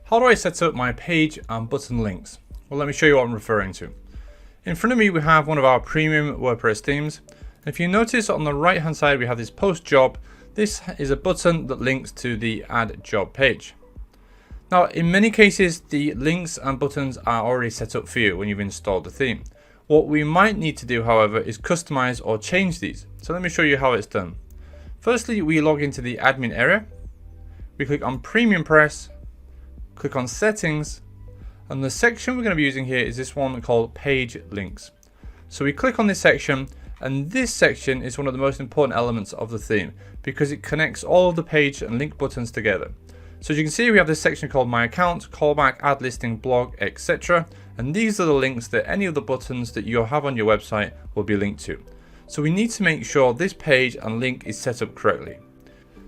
How do I set up my page and button links? Well, let me show you what I'm referring to. In front of me, we have one of our premium WordPress themes. If you notice on the right hand side, we have this post job. This is a button that links to the add job page. Now, in many cases, the links and buttons are already set up for you when you've installed the theme. What we might need to do, however, is customize or change these. So let me show you how it's done. Firstly, we log into the admin area. We click on PremiumPress, click on settings, and the section we're going to be using here is this one called page links. So we click on this section, and this section is one of the most important elements of the theme because it connects all of the page and link buttons together. So as you can see, we have this section called My Account, Callback, Add Listing, Blog, etc. And these are the links that any of the buttons that you have on your website will be linked to. So we need to make sure this page and link is set up correctly.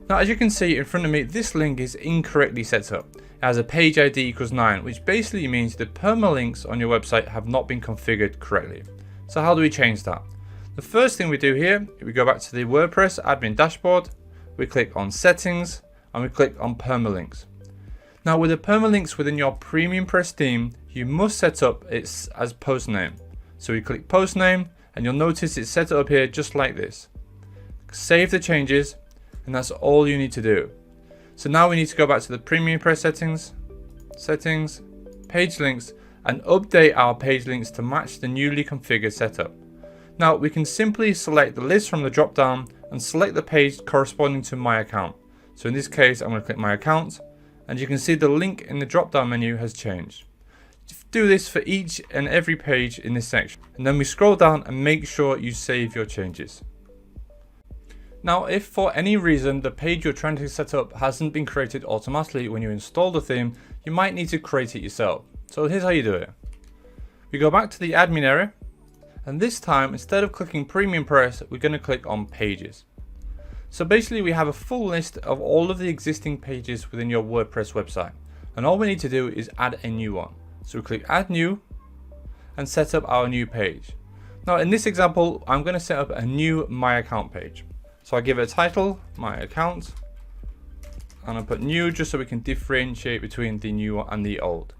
Now, as you can see in front of me, this link is incorrectly set up. It has a page ID equals 9, which basically means the permalinks on your website have not been configured correctly. So how do we change that? The first thing we do here, we go back to the WordPress admin dashboard, we click on settings, and we click on permalinks. Now, with the permalinks within your PremiumPress theme, you must set up it as post name. So we click post name, and you'll notice it's set up here just like this. Save the changes, and that's all you need to do. So now we need to go back to the PremiumPress settings, page links, and update our page links to match the newly configured setup. Now we can simply select the list from the drop down and select the page corresponding to my account. So in this case, I'm going to click my account, and you can see the link in the drop down menu has changed. Do this for each and every page in this section, and then we scroll down and make sure you save your changes. Now, if for any reason the page you're trying to set up hasn't been created automatically when you install the theme, you might need to create it yourself. So here's how you do it. We go back to the admin area, and this time, instead of clicking PremiumPress, we're going to click on Pages. So basically, we have a full list of all of the existing pages within your WordPress website, and all we need to do is add a new one. So we click Add New, and set up our new page. Now, in this example, I'm going to set up a new My Account page. So I give it a title, My Account, and I put new just so we can differentiate between the new and the old.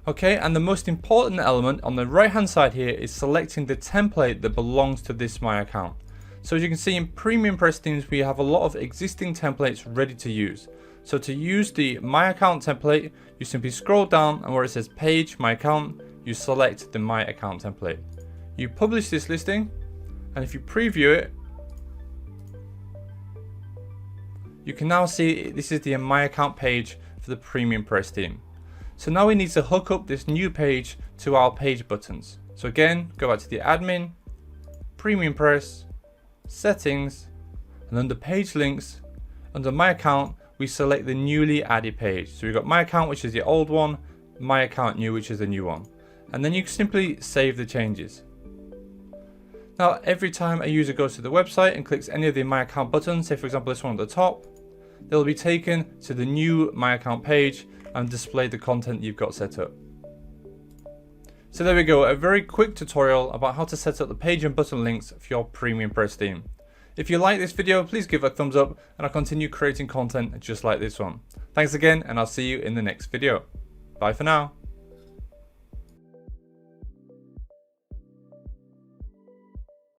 Okay, and the most important element on the right hand side here is selecting the template that belongs to this My Account. So as you can see in PremiumPress themes, we have a lot of existing templates ready to use. So to use the My Account template, you simply scroll down, and where it says Page, My Account, you select the My Account template. You publish this listing, and if you preview it, you can now see this is the My Account page for the PremiumPress theme. So now we need to hook up this new page to our page buttons. So again, go back to the admin, PremiumPress, settings, and under page links, under My Account, we select the newly added page. So we've got My Account, which is the old one, My Account New, which is the new one. And then you simply save the changes. Now, every time a user goes to the website and clicks any of the My Account buttons, say for example this one at the top, they'll be taken to the new My Account page and display the content you've got set up. So there we go, a very quick tutorial about how to set up the page and button links for your PremiumPress theme. If you like this video, please give it a thumbs up, and I'll continue creating content just like this one. Thanks again, and I'll see you in the next video. Bye for now.